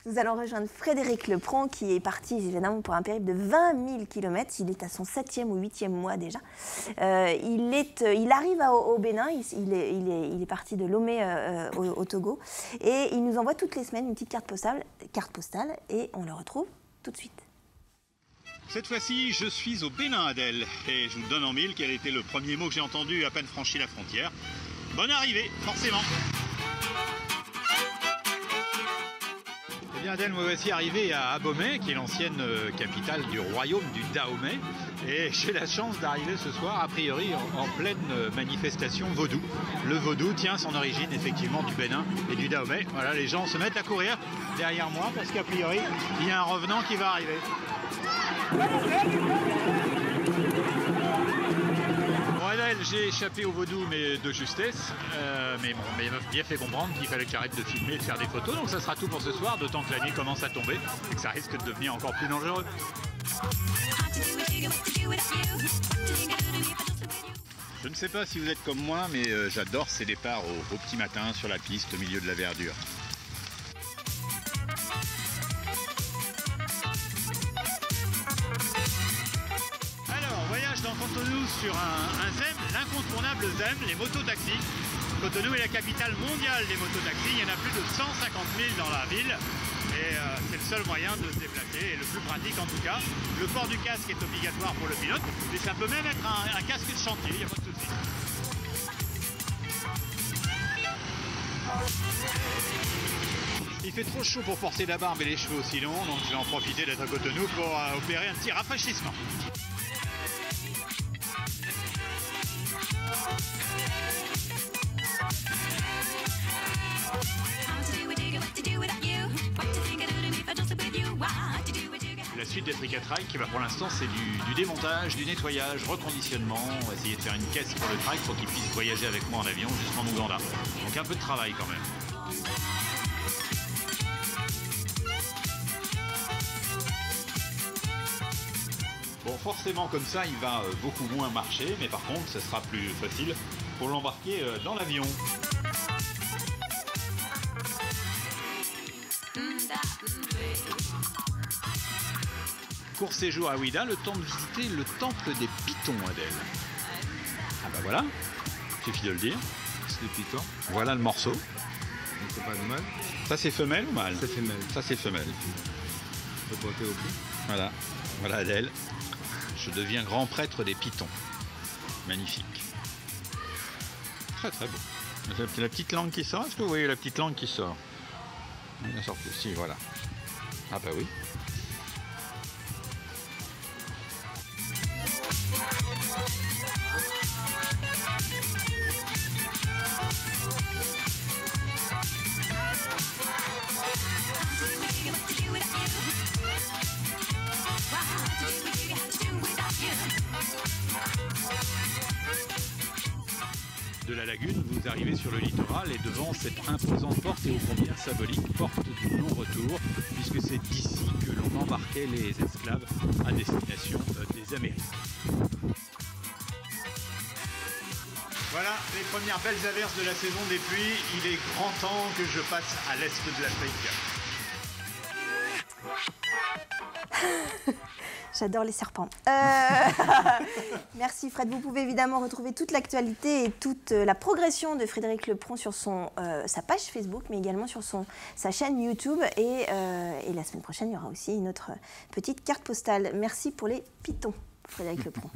Nous allons rejoindre Frédéric Lepron qui est parti évidemment pour un périple de 20 000 km. Il est à son 7e ou 8e mois déjà. Il arrive au Bénin, il est parti de Lomé au Togo et il nous envoie toutes les semaines une petite carte postale et on le retrouve tout de suite. Cette fois-ci, je suis au Bénin, Adèle, et je vous donne en mille quel était le premier mot que j'ai entendu à peine franchi la frontière. Bonne arrivée, forcément. Eh bien, Adèle, moi voici arrivé à Abomey, qui est l'ancienne capitale du royaume du Dahomey, et j'ai la chance d'arriver ce soir, a priori, en pleine manifestation vaudou. Le vaudou tient son origine effectivement du Bénin et du Dahomey. Voilà, les gens se mettent à courir derrière moi parce qu'a priori, il y a un revenant qui va arriver. Bon, Adèle, j'ai échappé au vaudou, mais de justesse. Mais bon, il m'a bien fait comprendre qu'il fallait que j'arrête de filmer et de faire des photos. Donc ça sera tout pour ce soir, d'autant que la nuit commence à tomber et que ça risque de devenir encore plus dangereux. Je ne sais pas si vous êtes comme moi, mais j'adore ces départs au petit matin sur la piste au milieu de la verdure. Voyage dans Cotonou sur un ZEM, l'incontournable ZEM, les mototaxis. Cotonou est la capitale mondiale des mototaxis. Il y en a plus de 150 000 dans la ville. Et c'est le seul moyen de se déplacer, et le plus pratique en tout cas. Le port du casque est obligatoire pour le pilote, mais ça peut même être un casque de chantier, il n'y a pas de souci. Il fait trop chaud pour porter la barbe et les cheveux aussi longs, donc je vais en profiter d'être à Cotonou pour opérer un petit rafraîchissement. La suite des trick-à-track, pour l'instant, c'est du démontage, du nettoyage, reconditionnement. On va essayer de faire une caisse pour le track pour qu'il puisse voyager avec moi en avion jusqu'en Ouganda. Donc un peu de travail quand même. Bon, forcément, comme ça, il va beaucoup moins marcher, mais par contre, ça sera plus facile pour l'embarquer dans l'avion. Court séjour à Ouidah, le temps de visiter le temple des Pitons, Adèle. Ah bah voilà, suffit de le dire. C'est des pitons. Voilà le morceau. C'est pas de mâle. Ça c'est femelle ou mâle? C'est femelle. Ça c'est femelle. Je peux porter au bout. Voilà, voilà Adèle. Je deviens grand prêtre des Pitons. Magnifique. Très très beau. La petite langue qui sort, est-ce que vous voyez la petite langue qui sort? Elle sort aussi, voilà. Ah bah oui. De la lagune, vous arrivez sur le littoral et devant cette imposante porte et ô combien symbolique porte du non-retour, puisque c'est d'ici que l'on embarquait les esclaves à destination des Amériques. Voilà les premières belles averses de la saison des pluies. Il est grand temps que je passe à l'est de l'Afrique. J'adore les serpents. Merci Fred. Vous pouvez évidemment retrouver toute l'actualité et toute la progression de Frédéric Lepron sur sa page Facebook, mais également sur sa chaîne YouTube. Et la semaine prochaine, il y aura aussi une autre petite carte postale. Merci pour les pitons, Frédéric Lepron.